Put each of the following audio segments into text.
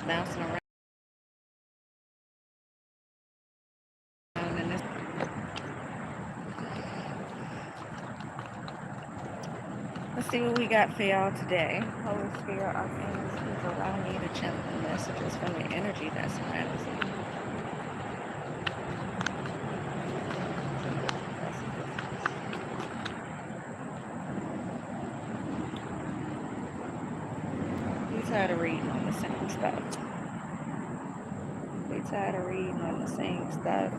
bouncing around and this. Let's see what we got for y'all today. Holy Spirit, Archangels, please allow me to channel the messages from the energy that surrounds me. We tired of reading on the same stuff. We tired of reading on the same stuff.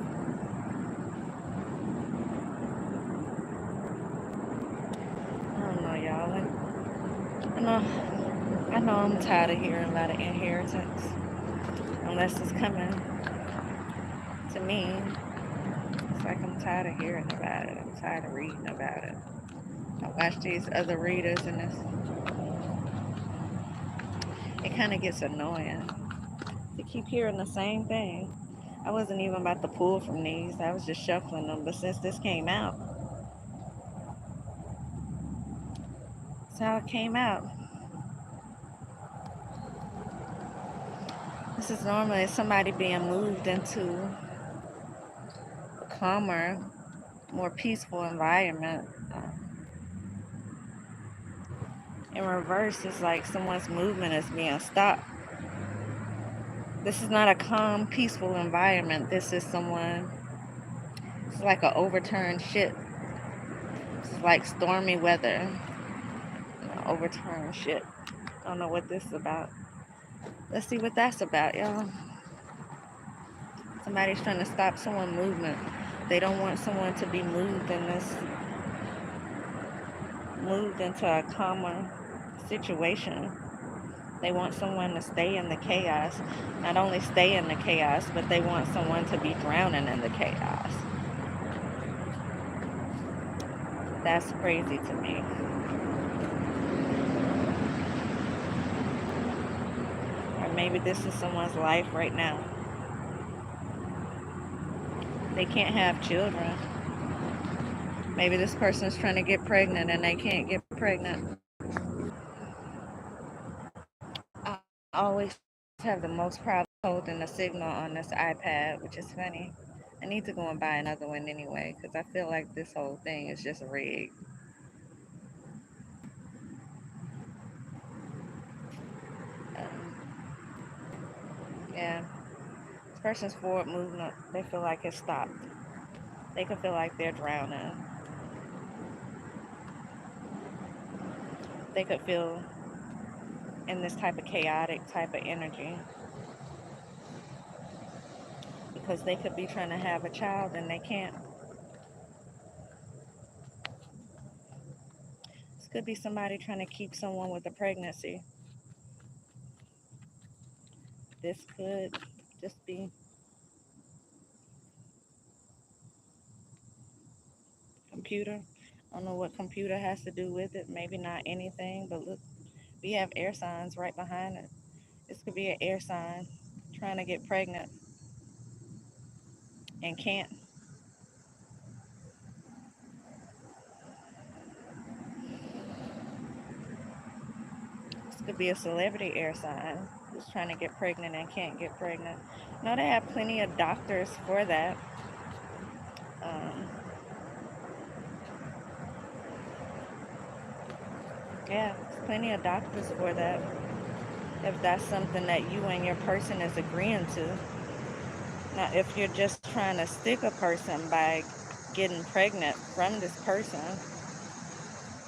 I don't know, y'all. I know I'm tired of hearing about an inheritance. Unless it's coming to me. It's like I'm tired of hearing about it. I'm tired of reading about it. I watch these other readers and it kind of gets annoying to keep hearing the same thing. I wasn't even about to pull from these. I was just shuffling them. But since this came out, that's how it came out. This is normally somebody being moved into a calmer, more peaceful environment. In reverse, it's like someone's movement is being stopped. This is not a calm, peaceful environment. This is someone, it's like an overturned ship. It's like stormy weather. Overturned ship. I don't know what this is about. Let's see what that's about, y'all. Somebody's trying to stop someone's movement. They don't want someone to be moved moved into a calmer situation. They want someone to stay in the chaos. Not only stay in the chaos, but they want someone to be drowning in the chaos. That's crazy to me. Or maybe this is someone's life right now. They can't have children. Maybe this person's trying to get pregnant and they can't get pregnant. I always have the most problem holding a signal on this iPad, which is funny. I need to go and buy another one anyway, because I feel like this whole thing is just rigged. Um, yeah, this person's forward movement, they feel like it's stopped. They could feel like they're drowning. They could feel in this type of chaotic type of energy because they could be trying to have a child and they can't. This could be somebody trying to keep someone with a pregnancy. This could just be computer. I don't know what computer has to do with it. Maybe not anything, but look, we have air signs right behind it. This could be an air sign trying to get pregnant and can't. This could be a celebrity air sign who's trying to get pregnant and can't get pregnant. No, they have plenty of doctors for that. Um, yeah, there's plenty of doctors for that. If that's something that you and your person is agreeing to. Now, if you're just trying to stick a person by getting pregnant from this person,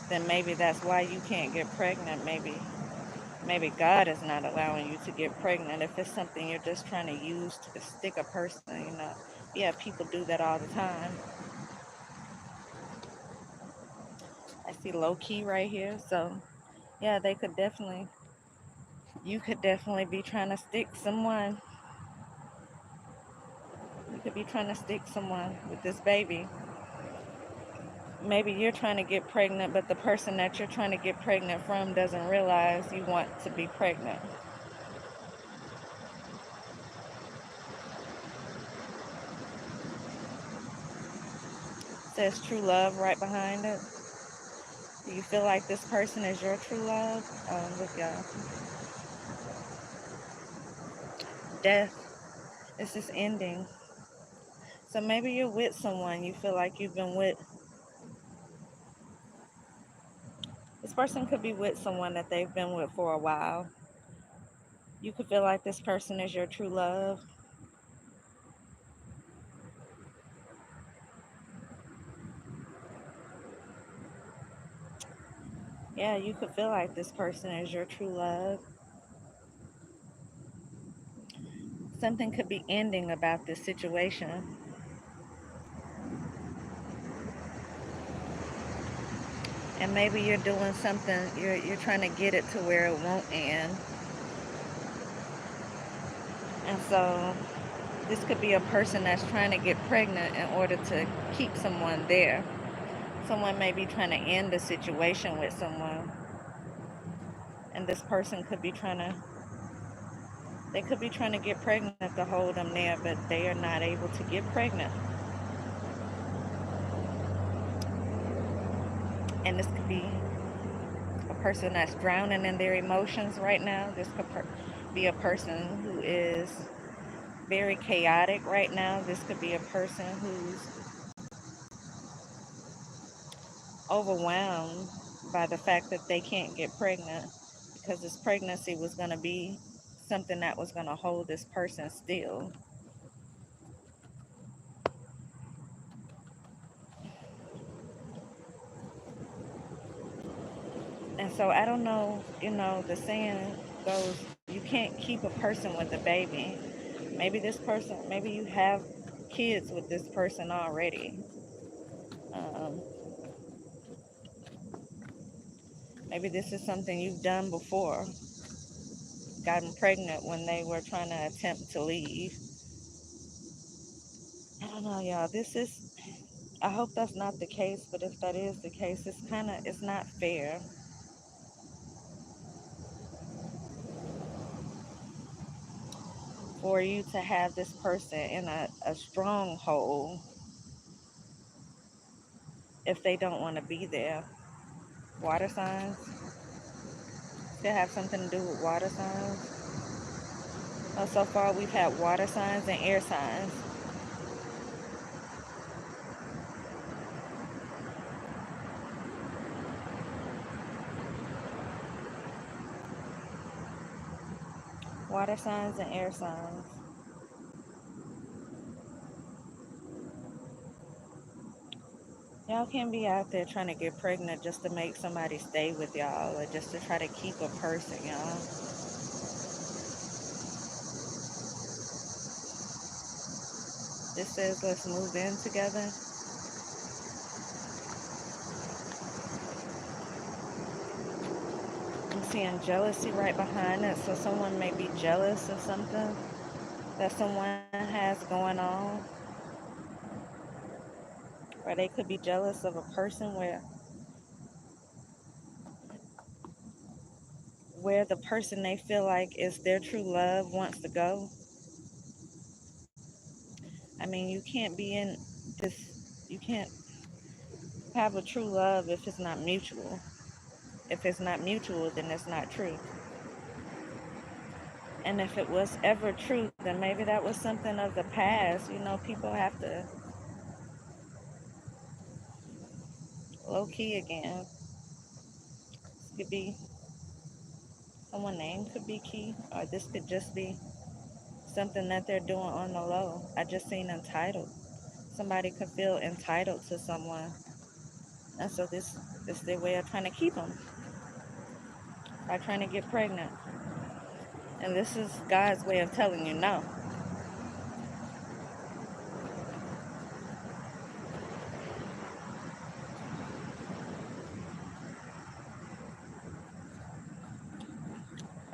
then maybe that's why you can't get pregnant. Maybe God is not allowing you to get pregnant. If it's something you're just trying to use to stick a person, yeah, people do that all the time. I see low key right here. So yeah, you could definitely be trying to stick someone. You could be trying to stick someone with this baby. Maybe you're trying to get pregnant, but the person that you're trying to get pregnant from doesn't realize you want to be pregnant. It says true love right behind it. Do you feel like this person is your true love? Look, y'all. death. It's just ending. So maybe you're with someone you feel like you've been with. This person could be with someone that they've been with for a while. You could feel like this person is your true love. Yeah, you could feel like this person is your true love. Something could be ending about this situation. And maybe you're doing something, you're trying to get it to where it won't end. And so this could be a person that's trying to get pregnant in order to keep someone there. Someone may be trying to end a situation with someone. And this person could be they could be trying to get pregnant to hold them there, but they are not able to get pregnant. And this could be a person that's drowning in their emotions right now. This could be a person who is very chaotic right now. This could be a person who's overwhelmed by the fact that they can't get pregnant because this pregnancy was going to be something that was going to hold this person still. And so I don't know, the saying goes, you can't keep a person with a baby. Maybe you have kids with this person already. Um, Maybe this is something you've done before, gotten pregnant when they were trying to attempt to leave. I don't know, y'all. I hope that's not the case, but if that is the case, it's not fair for you to have this person in a stronghold if they don't want to be there. Water signs still have something to do with water signs. Oh, so far we've had water signs and air signs. Water signs and air signs. Y'all can't be out there trying to get pregnant just to make somebody stay with y'all or just to try to keep a person, y'all. This says let's move in together. I'm seeing jealousy right behind it, so someone may be jealous of something that someone has going on. Or they could be jealous of a person where the person they feel like is their true love wants to go. I mean, you can't have a true love if it's not mutual. If it's not mutual, then it's not true. And if it was ever true, then maybe that was something of the past. People have to low key again. This could be someone's name could be key, or this could just be something that they're doing on the low. I just seen entitled. Somebody could feel entitled to someone, and so this is their way of trying to keep them by trying to get pregnant. And this is God's way of telling you no.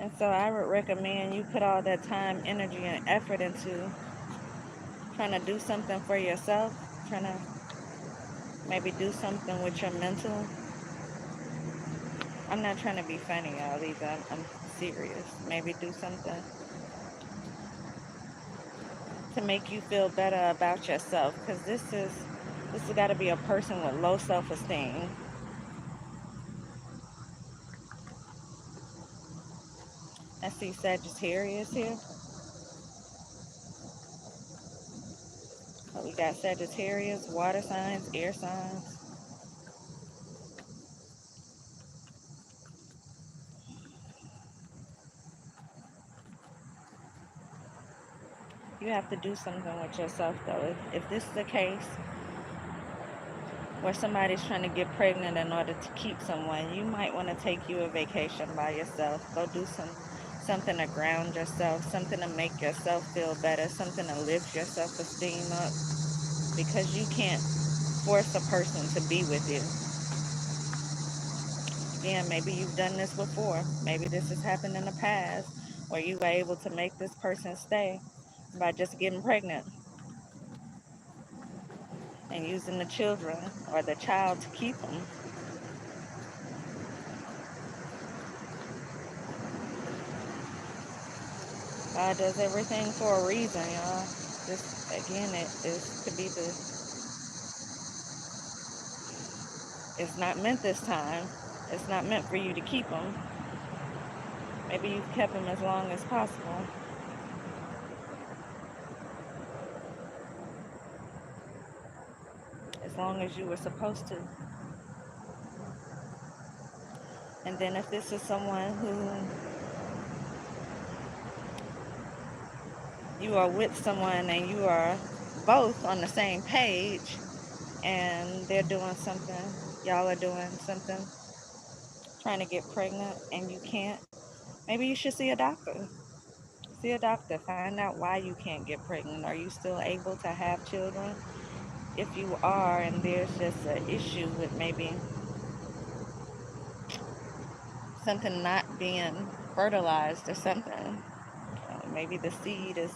And so I would recommend you put all that time, energy, and effort into trying to do something for yourself, trying to maybe do something with your mental. I'm not trying to be funny, y'all, either. I'm serious. Maybe do something to make you feel better about yourself, because this has got to be a person with low self-esteem. I see Sagittarius here. We got Sagittarius, water signs, air signs. You have to do something with yourself, though. If this is the case where somebody's trying to get pregnant in order to keep someone, you might want to take you a vacation by yourself. Go do something to ground yourself, something to make yourself feel better, something to lift your self-esteem up, because you can't force a person to be with you. Again, maybe you've done this before. Maybe this has happened in the past where you were able to make this person stay by just getting pregnant and using the children or the child to keep them. God does everything for a reason, y'all. This again, it could be it's not meant this time. It's not meant for you to keep them. Maybe you've kept them as long as possible, as long as you were supposed to. And then if this is someone who you are with someone and you are both on the same page and they're doing something, y'all are doing something, trying to get pregnant and you can't, maybe you should see a doctor. See a doctor, find out why you can't get pregnant. Are you still able to have children? If you are, and there's just an issue with maybe something not being fertilized or something, maybe the seed is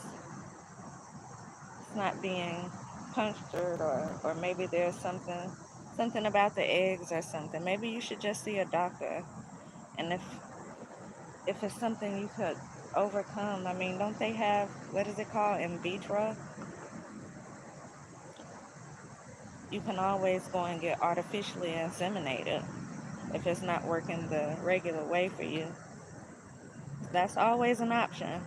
it's not being punctured, or maybe there's something about the eggs or something. Maybe you should just see a doctor. And if it's something you could overcome, I mean, don't they have, what is it called, in vitro? You can always go and get artificially inseminated if it's not working the regular way for you. That's always an option.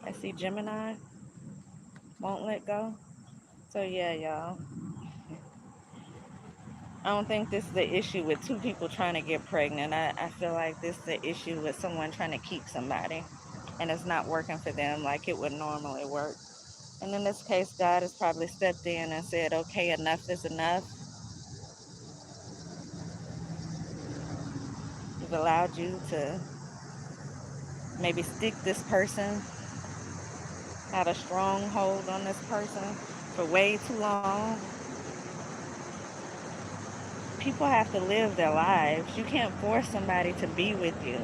I see Gemini won't let go. So yeah, y'all. I don't think this is the issue with two people trying to get pregnant. I feel like this is the issue with someone trying to keep somebody and it's not working for them like it would normally work. And in this case, God has probably stepped in and said, okay, enough is enough. You've allowed you to maybe stick this person, had a stronghold on this person for way too long. People have to live their lives. You can't force somebody to be with you.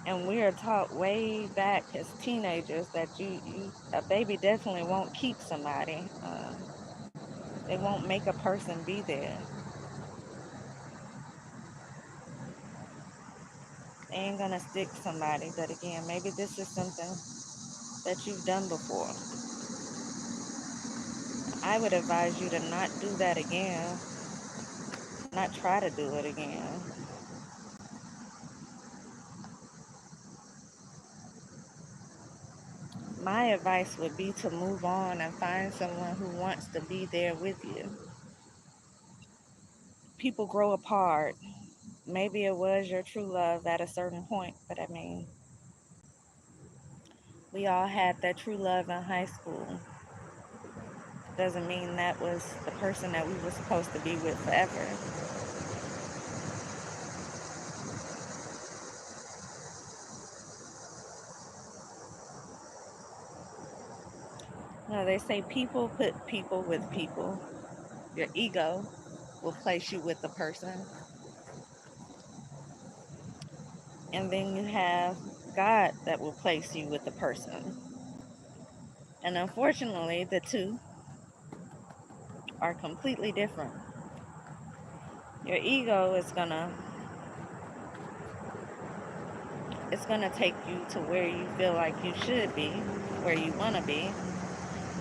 And we are taught way back as teenagers that a baby definitely won't keep somebody. They won't make a person be there. They ain't gonna stick somebody. But again, maybe this is something that you've done before. I would advise you to not do that again. Not try to do it again. My advice would be to move on and find someone who wants to be there with you. People grow apart. Maybe it was your true love at a certain point, but I mean, we all had that true love in high school. Doesn't mean that was the person that we were supposed to be with forever. No, they say people put people with people. Your ego will place you with the person. And then you have God that will place you with the person. And unfortunately, the two are completely different. Your ego is gonna take you to where you feel like you should be, where you wanna be,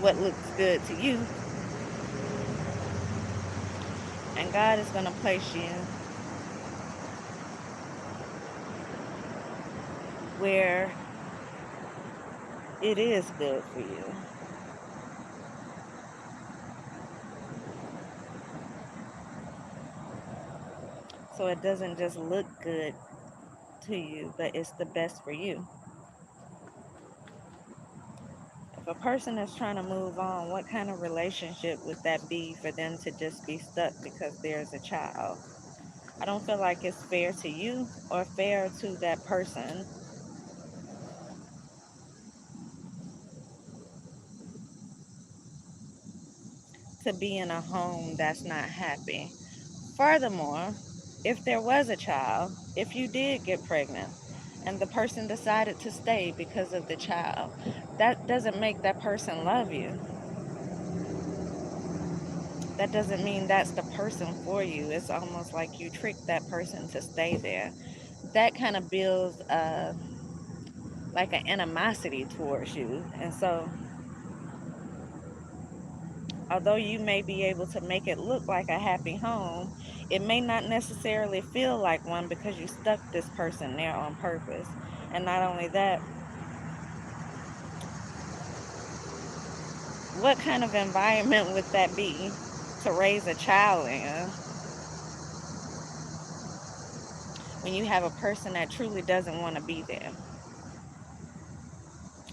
what looks good to you. And God is gonna place you where it is good for you. So it doesn't just look good to you, but it's the best for you. If a person is trying to move on, what kind of relationship would that be for them to just be stuck because there's a child? I don't feel like it's fair to you or fair to that person to be in a home that's not happy. Furthermore, if there was a child, if you did get pregnant and the person decided to stay because of the child, that doesn't make that person love you. That doesn't mean that's the person for you. It's almost like you tricked that person to stay there. That kind of builds like an animosity towards you. And so, although you may be able to make it look like a happy home, it may not necessarily feel like one because you stuck this person there on purpose. And not only that, what kind of environment would that be to raise a child in when you have a person that truly doesn't want to be there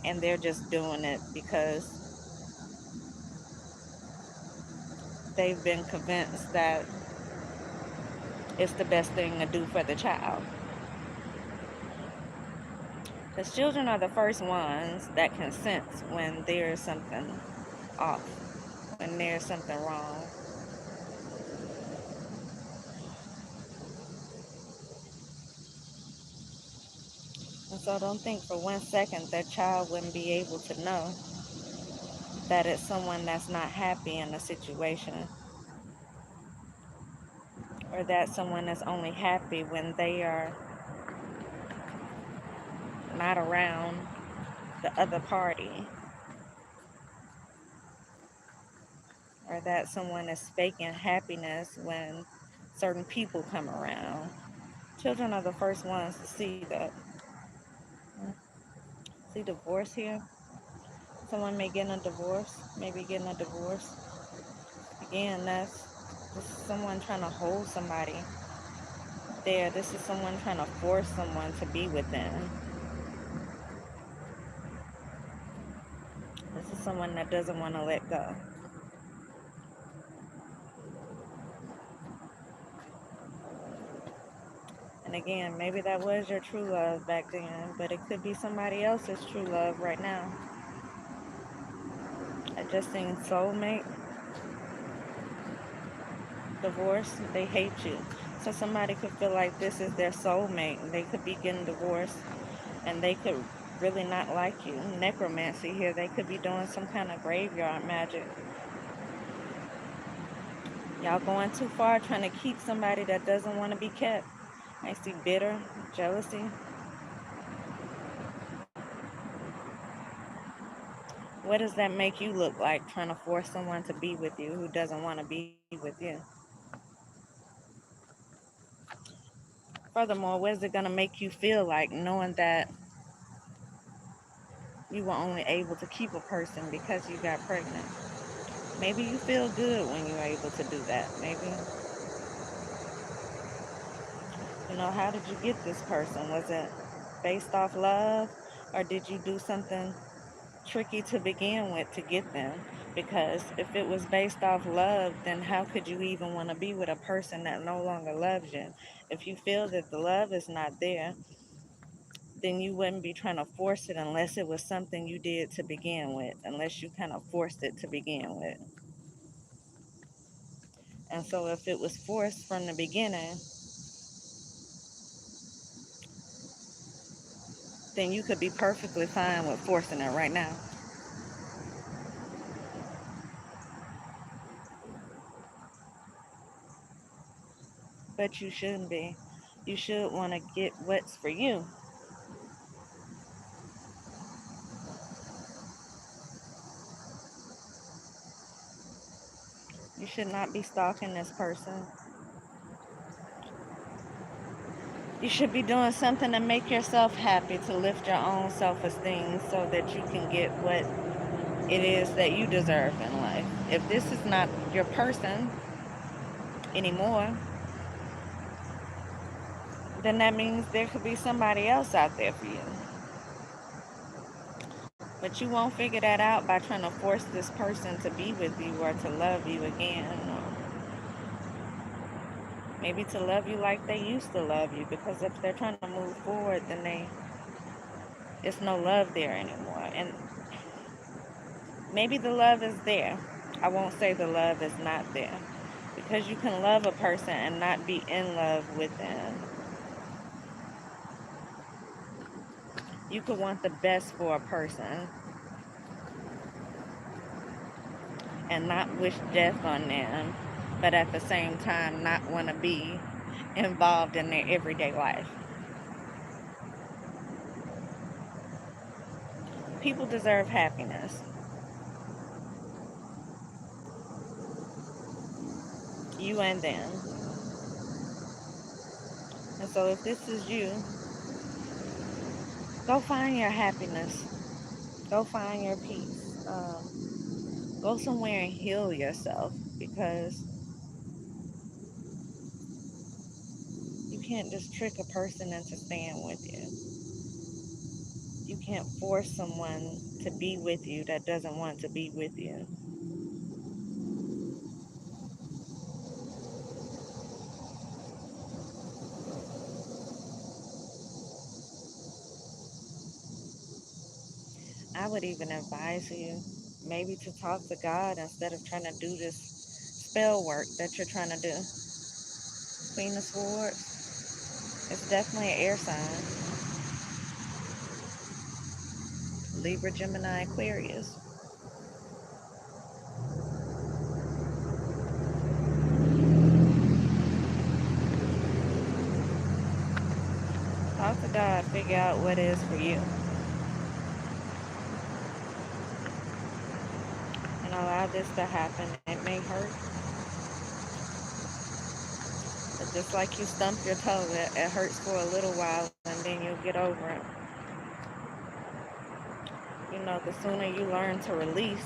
and they're just doing it because they've been convinced that it's the best thing to do for the child? Because children are the first ones that can sense when there's something off, when there's something wrong. And so don't think for 1 second that child wouldn't be able to know that it's someone that's not happy in the situation, or that someone that's only happy when they are not around the other party, or that someone is faking happiness when certain people come around. Children are the first ones to see that. See divorce here? Someone may get a divorce, maybe getting a divorce. Again, this is someone trying to hold somebody there. This is someone trying to force someone to be with them. This is someone that doesn't want to let go. And again, maybe that was your true love back then, but it could be somebody else's true love right now. I just seen soulmate, divorce, they hate you. So somebody could feel like this is their soulmate and they could be getting divorced and they could really not like you. Necromancy here, they could be doing some kind of graveyard magic. Y'all going too far trying to keep somebody that doesn't want to be kept. I see bitter, jealousy. What does that make you look like, trying to force someone to be with you who doesn't want to be with you? Furthermore, what is it going to make you feel like knowing that you were only able to keep a person because you got pregnant? Maybe you feel good when you're able to do that. Maybe, how did you get this person? Was it based off love, or did you do something tricky to begin with to get them? Because if it was based off love, then how could you even want to be with a person that no longer loves you? If you feel that the love is not there, then you wouldn't be trying to force it unless it was something you did to begin with, unless you kind of forced it to begin with. And so if it was forced from the beginning, then you could be perfectly fine with forcing it right now. But you shouldn't be. You should want to get what's for you. You should not be stalking this person. You should be doing something to make yourself happy, to lift your own self-esteem so that you can get what it is that you deserve in life. If this is not your person anymore, then that means there could be somebody else out there for you. But you won't figure that out by trying to force this person to be with you or to love you again. Or maybe to love you like they used to love you. Because if they're trying to move forward, then it's no love there anymore. And maybe the love is there. I won't say the love is not there. Because you can love a person and not be in love with them. You could want the best for a person and not wish death on them, but at the same time not want to be involved in their everyday life. People deserve happiness. You and them. And so if this is you, go find your happiness. Go find your peace. Go somewhere and heal yourself, because you can't just trick a person into staying with you. You can't force someone to be with you that doesn't want to be with you. I would even advise you maybe to talk to God instead of trying to do this spell work that you're trying to do. Queen of Swords, it's definitely an air sign. Libra, Gemini, Aquarius. Talk to God, figure out what is for you, and allow this to happen. It may hurt, but just like you stump your toe, it hurts for a little while and then you'll get over it. The sooner you learn to release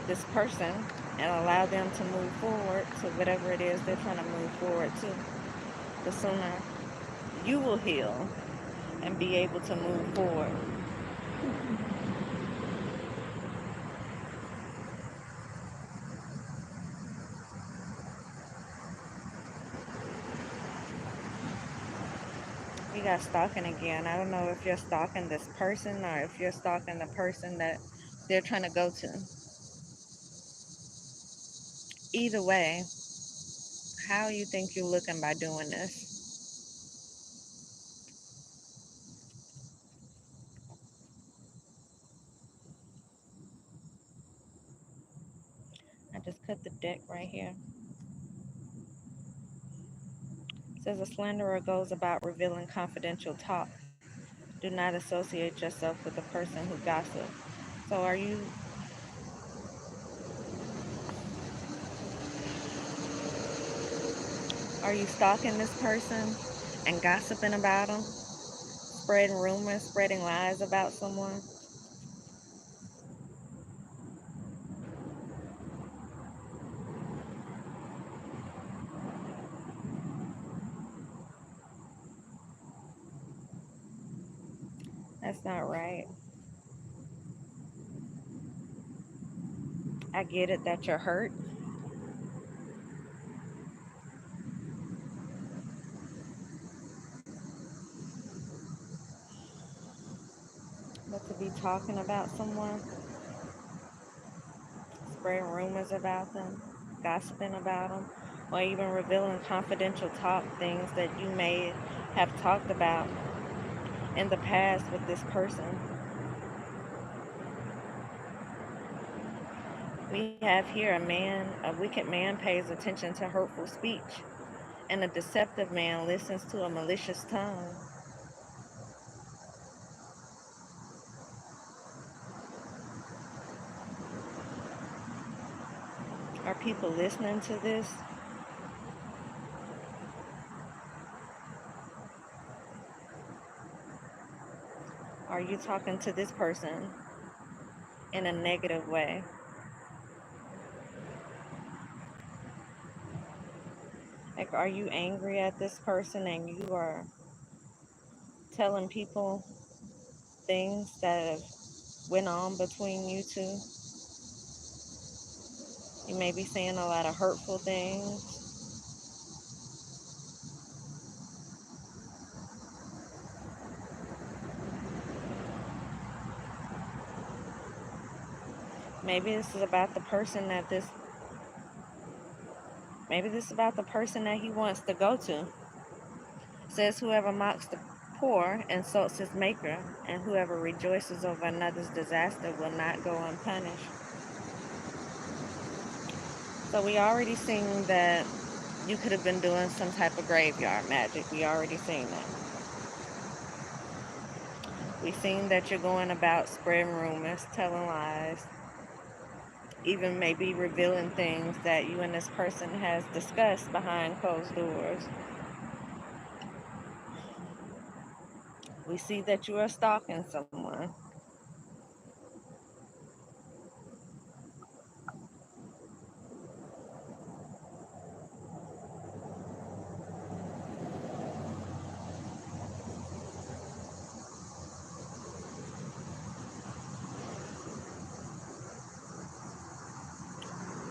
this person and allow them to move forward to whatever it is they're trying to move forward to, the sooner you will heal and be able to move forward. You got stalking again. I don't know if you're stalking this person or if you're stalking the person that they're trying to go to. Either way, how you think you're looking by doing this? I just cut the deck right here. It says a slanderer goes about revealing confidential talk. Do not associate yourself with a person who gossips. So are you stalking this person and gossiping about them, spreading rumors, spreading lies about someone? That's not right. I get it that you're hurt, but to be talking about someone, spreading rumors about them, gossiping about them, or even revealing confidential talk, things that you may have talked about in the past with this person. We have here a wicked man pays attention to hurtful speech, and a deceptive man listens to a malicious tongue. Are people listening to this? Are you talking to this person in a negative way? Like, are you angry at this person and you are telling people things that have went on between you two? You may be saying a lot of hurtful things. Maybe this is about the person that this maybe this is about the person that he wants to go to. It says whoever mocks the poor insults his maker, and whoever rejoices over another's disaster will not go unpunished. So we already seen that you could have been doing some type of graveyard magic. We already seen that. We seen that you're going about spreading rumors, telling lies, even maybe revealing things that you and this person has discussed behind closed doors. We see that you are stalking someone.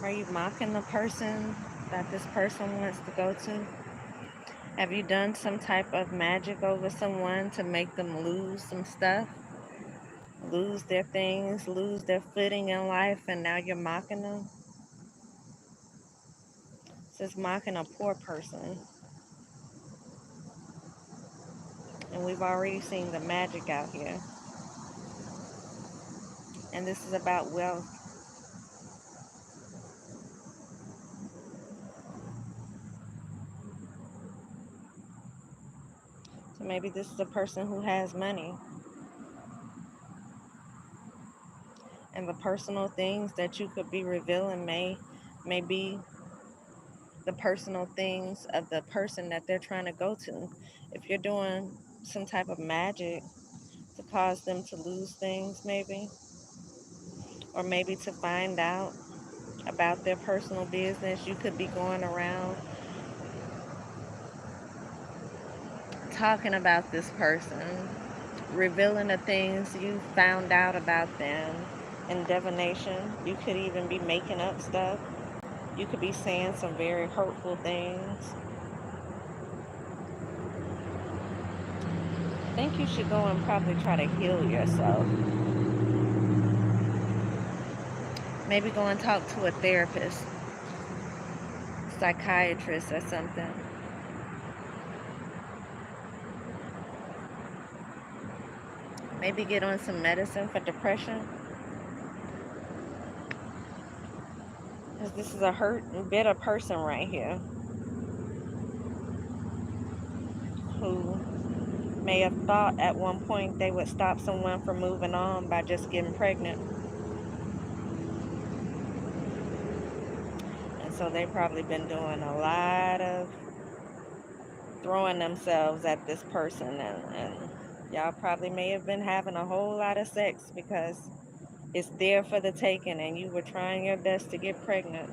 Are you mocking the person that this person wants to go to? Have you done some type of magic over someone to make them lose some stuff? Lose their things, lose their footing in life, and now you're mocking them? It says mocking a poor person. And we've already seen the magic out here. And this is about wealth. So maybe this is a person who has money. And the personal things that you could be revealing may be the personal things of the person that they're trying to go to. If you're doing some type of magic to cause them to lose things, maybe, or maybe to find out about their personal business, you could be going around talking about this person, revealing the things you found out about them in divination. You could even be making up stuff. You could be saying some very hurtful things. I think you should go and probably try to heal yourself. Maybe go and talk to a therapist, psychiatrist, or something. Maybe get on some medicine for depression. Because this is a hurt and bitter person right here who may have thought at one point they would stop someone from moving on by just getting pregnant. And so they've probably been doing a lot of throwing themselves at this person. And y'all probably may have been having a whole lot of sex because it's there for the taking and you were trying your best to get pregnant.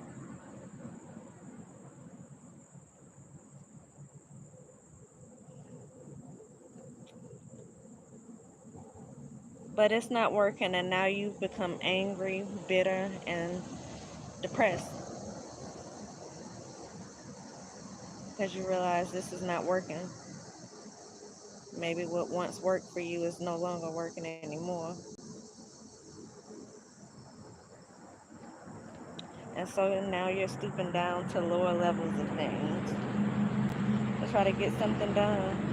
But it's not working, and now you've become angry, bitter, and depressed because you realize this is not working. Maybe what once worked for you is no longer working anymore. And so now you're stooping down to lower levels of things to try to get something done.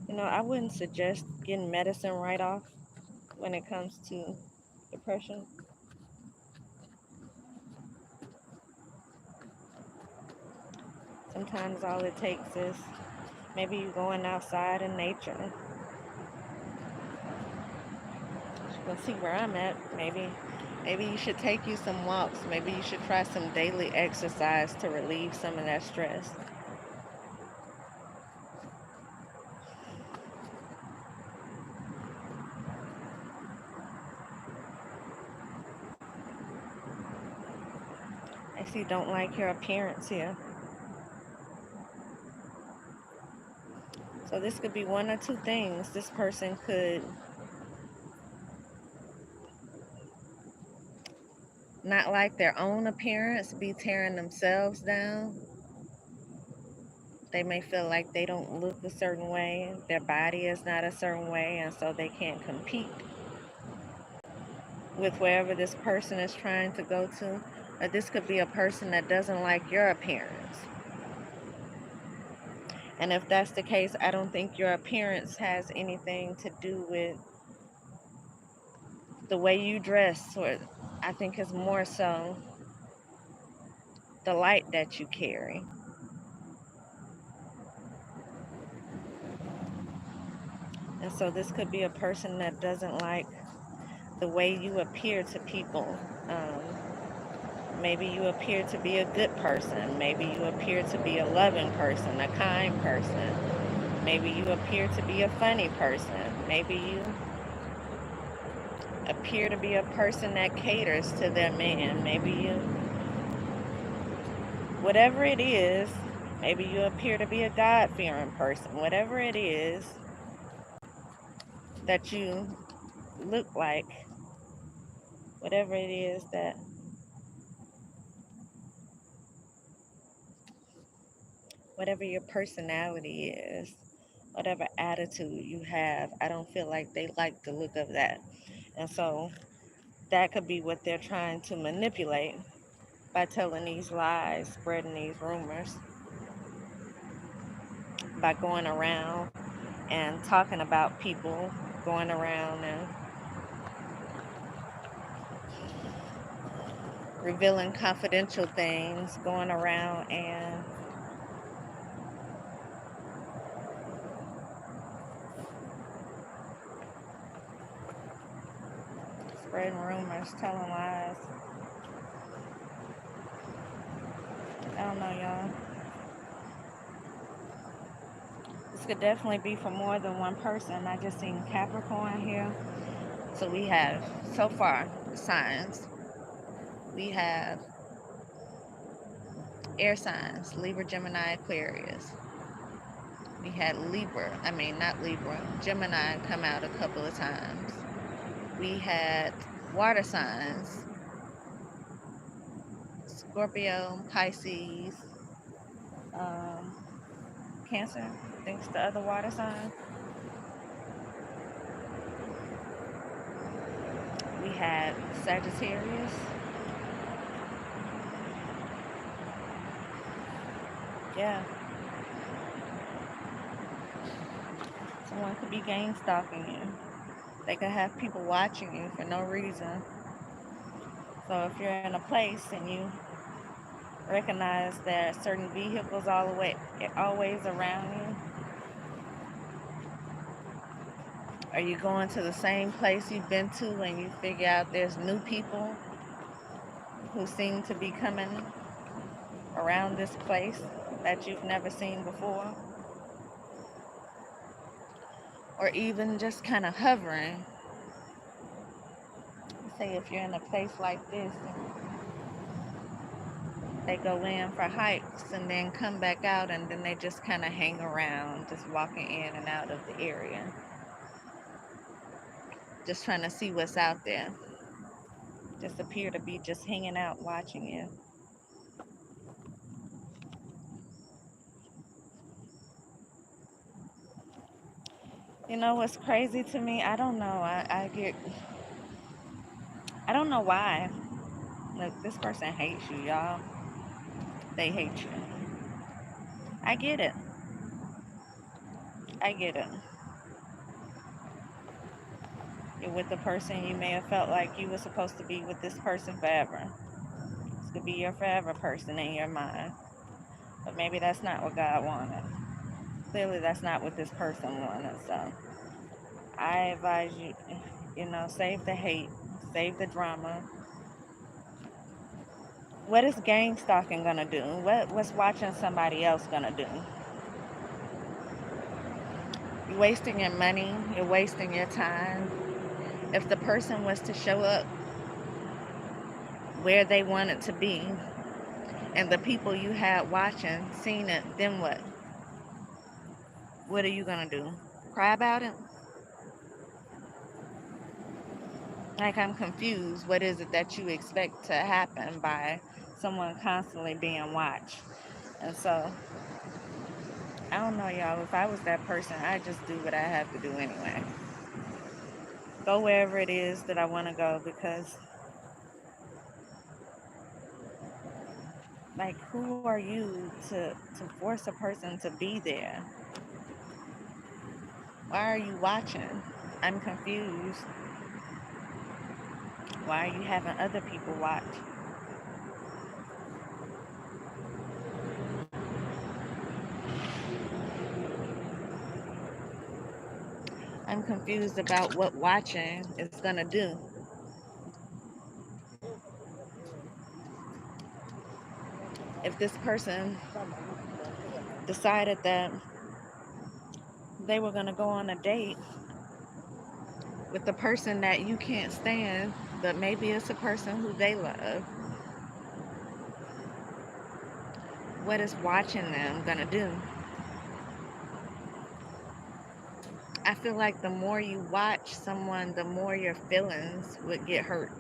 You know, I wouldn't suggest getting medicine right off when it comes to depression. Sometimes all it takes is maybe you going outside in nature. You can see where I'm at. Maybe Maybe you should take you some walks. Maybe you should try some daily exercise to relieve some of that stress. I see you don't like your appearance here. So this could be one or two things. This person could not like their own appearance, be tearing themselves down. They may feel like they don't look a certain way, their body is not a certain way, and so they can't compete with wherever this person is trying to go to. Or this could be a person that doesn't like your appearance. And if that's the case, I don't think your appearance has anything to do with the way you dress, or I think it's more so the light that you carry. And so this could be a person that doesn't like the way you appear to people. Maybe you appear to be a good person. Maybe you appear to be a loving person, a kind person. Maybe you appear to be a funny person. Maybe you appear to be a person that caters to their man. Maybe you, whatever it is, maybe you appear to be a God-fearing person. Whatever it is that you look like, whatever it is that, whatever your personality is, whatever attitude you have, I don't feel like they like the look of that. And so that could be what they're trying to manipulate by telling these lies, spreading these rumors, by going around and talking about people, going around and revealing confidential things, going around and spreading rumors, telling lies. I don't know, y'all. This could definitely be for more than one person. I just seen Capricorn here. So we have, so far, signs. We have air signs, Libra, Gemini, Aquarius. We had not Libra, Gemini come out a couple of times. We had water signs, Scorpio, Pisces, um, Cancer, I think's the other water sign. We had Sagittarius. Yeah. Someone could be gang stalking you. They could have people watching you for no reason. So if you're in a place and you recognize that certain vehicles always around you, or you going to the same place you've been to and you figure out there's new people who seem to be coming around this place that you've never seen before, or even just kind of hovering. Say if you're in a place like this and they go in for hikes and then come back out and then they just kind of hang around, just walking in and out of the area, just trying to see what's out there. Just appear to be just hanging out watching you. You know what's crazy to me? I don't know. I don't know why. Look, this person hates you, y'all. They hate you. I get it. I get it. You're with the person you may have felt like you were supposed to be with this person forever. This could be your forever person in your mind. But maybe that's not what God wanted. Clearly that's not what this person wanted. So I advise you, save the hate, save the drama, What is gang stalking gonna do? What's watching somebody else gonna do? You're wasting your money, you're wasting your time. If the person was to show up where they wanted to be and the people you had watching seen it, then what? What are you gonna do? Cry about it? Like, I'm confused. What is it that you expect to happen by someone constantly being watched? And so, I don't know, y'all. If I was that person, I'd just do what I have to do anyway. Go wherever it is that I want to go, because, like, who are you to force a person to be there? Why are you watching? I'm confused. Why are you having other people watch? I'm confused about what watching is going to do. If this person decided that they were going to go on a date with the person that you can't stand, but maybe it's a person who they love, what is watching them going to do? I feel like the more you watch someone, the more your feelings would get hurt.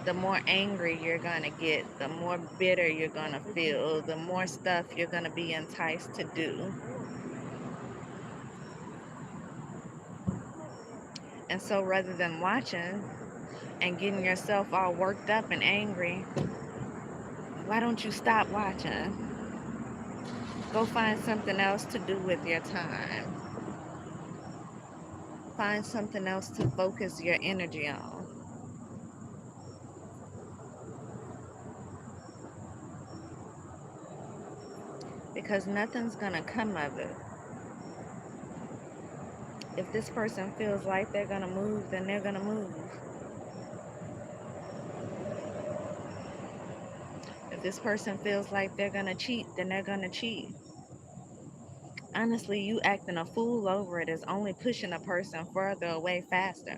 The more angry you're going to get, the more bitter you're going to feel, the more stuff you're going to be enticed to do. And so rather than watching and getting yourself all worked up and angry, why don't you stop watching? Go find something else to do with your time. Find something else to focus your energy on. Because nothing's going to come of it. If this person feels like they're going to move, then they're going to move. If this person feels like they're going to cheat, then they're going to cheat. Honestly, you acting a fool over it is only pushing a person further away faster.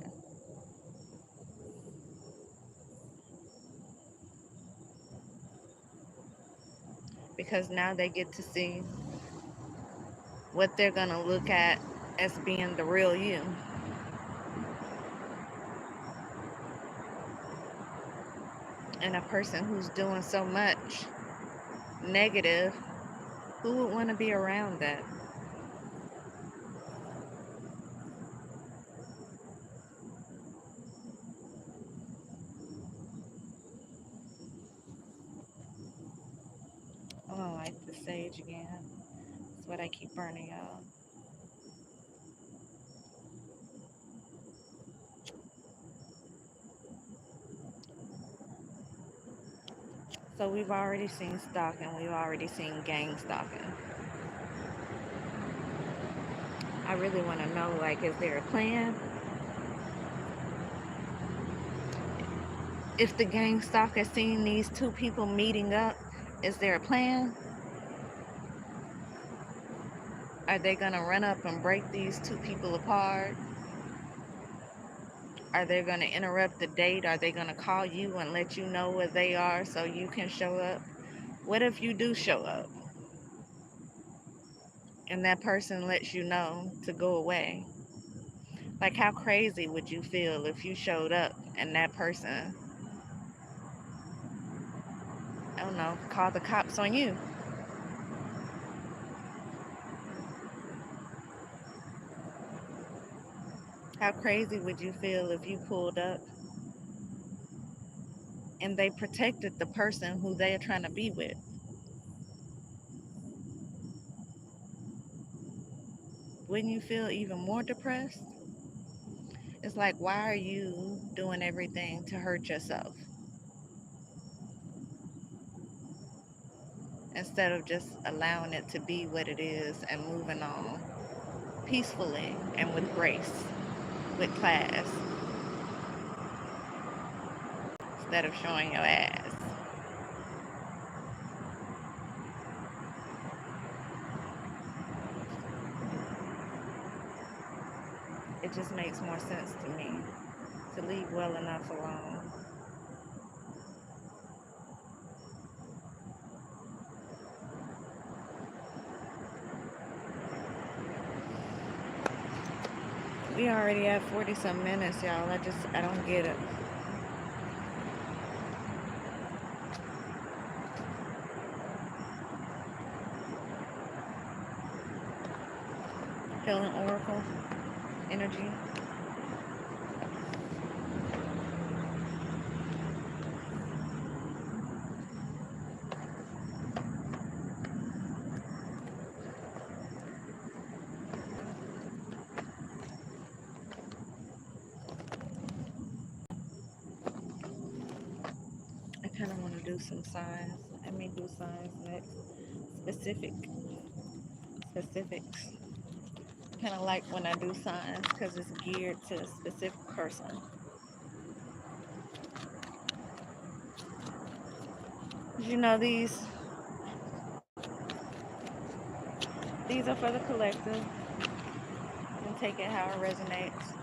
Because now they get to see what they're going to look at as being the real you. And a person who's doing so much negative, who would want to be around that? Oh, I like the sage again. That's what I keep burning, y'all. So we've already seen stalking. We've already seen gang stalking. I really want to know, like, is there a plan? If the gang stalker seen these two people meeting up, is there a plan? Are they going to run up and break these two people apart? Are they going to interrupt the date? Are they going to call you and let you know where they are so you can show up? What if you do show up and that person lets you know to go away? Like, how crazy would you feel if you showed up and that person, I don't know, called the cops on you? How crazy would you feel if you pulled up and they protected the person who they're trying to be with? Wouldn't you feel even more depressed? It's like, why are you doing everything to hurt yourself instead of just allowing it to be what it is and moving on peacefully and with grace, with class, instead of showing your ass. It just makes more sense to me to leave well enough alone. We already have 40 some minutes, y'all. I don't get it. Healing Oracle energy. I kind of want to do some signs. Let me do signs next. Specifics. Kind of like when I do signs because it's geared to a specific person. You know, these are for the collective. You can take it how it resonates.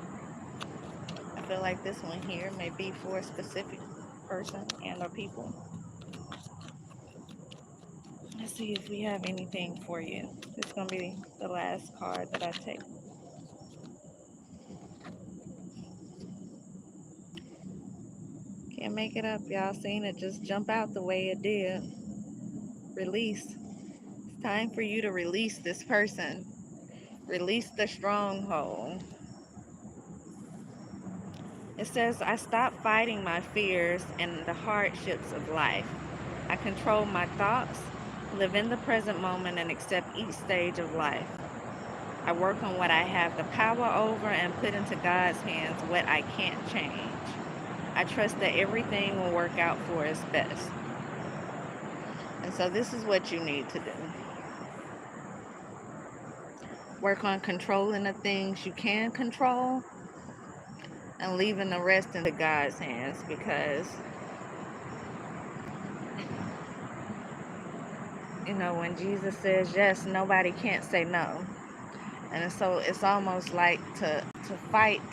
I feel like this one here may be for a specific person and or people. Let's see if we have anything for you. It's going to be the last card that I take. Can't make it up. Y'all seen it just jump out the way it did. Release. It's time for you to release this person. Release the stronghold. It says, I stop fighting my fears and the hardships of life. I control my thoughts, live in the present moment, and accept each stage of life. I work on what I have the power over and put into God's hands what I can't change. I trust that everything will work out for His best. And so this is what you need to do. Work on controlling the things you can control and leaving the rest into God's hands, because you know, when Jesus says yes, nobody can't say no. And so it's almost like to fight,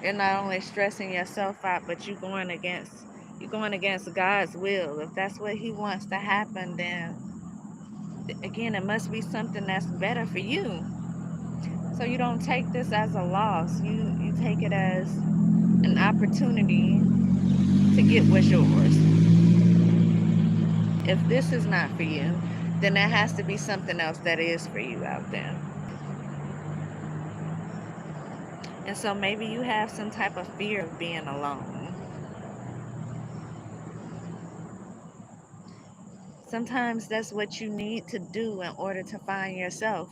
you're not only stressing yourself out, but you're going against God's will. If that's what He wants to happen, then again, it must be something that's better for you. So you don't take this as a loss. You take it as an opportunity to get what's yours. If this is not for you, then there has to be something else that is for you out there. And so maybe you have some type of fear of being alone. Sometimes that's what you need to do in order to find yourself,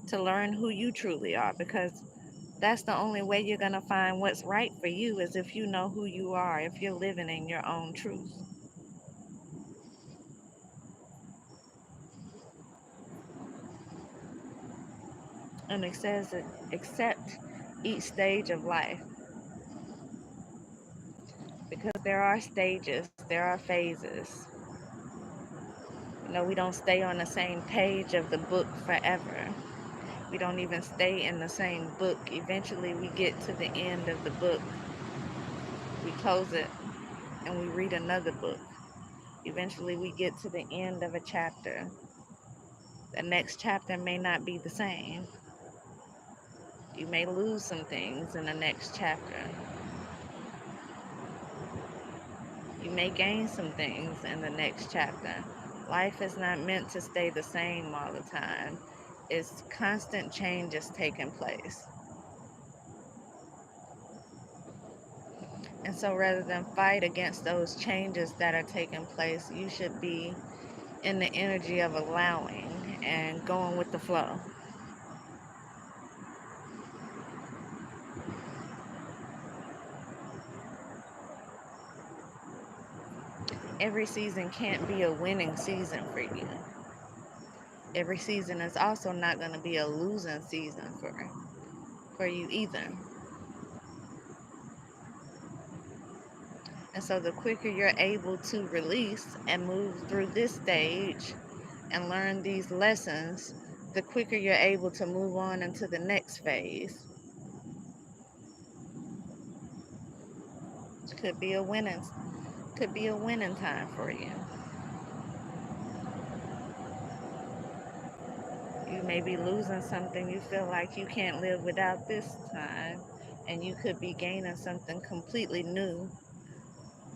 to learn who you truly are, because that's the only way you're going to find what's right for you, is if you know who you are, if you're living in your own truth. And it says, accept each stage of life. Because there are stages, there are phases. You know, we don't stay on the same page of the book forever. We don't even stay in the same book. Eventually we get to the end of the book. We close it and we read another book. Eventually we get to the end of a chapter. The next chapter may not be the same. You may lose some things in the next chapter. You may gain some things in the next chapter. Life is not meant to stay the same all the time. It's constant changes taking place. And so rather than fight against those changes that are taking place, you should be in the energy of allowing and going with the flow. Every season can't be a winning season for you. Every season is also not going to be a losing season for you either. And so the quicker you're able to release and move through this stage and learn these lessons, the quicker you're able to move on into the next phase. Could be a winning could be a winning time for you. You may be losing something you feel like you can't live without this time, and you could be gaining something completely new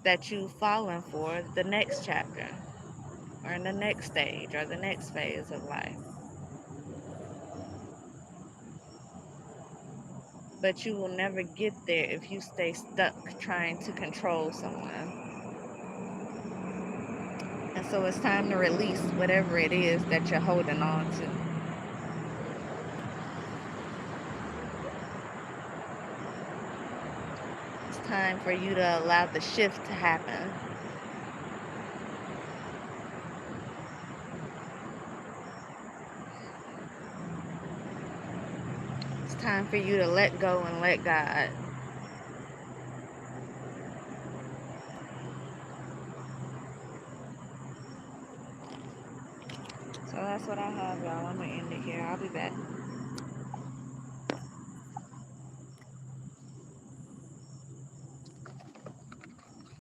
that you've fallen for the next chapter or in the next stage or the next phase of life. But you will never get there if you stay stuck trying to control someone. And so it's time to release whatever it is that you're holding on to. It's time for you to allow the shift to happen. It's time for you to let go and let God. So that's what I have, y'all. I'm going to end it here. I'll be back.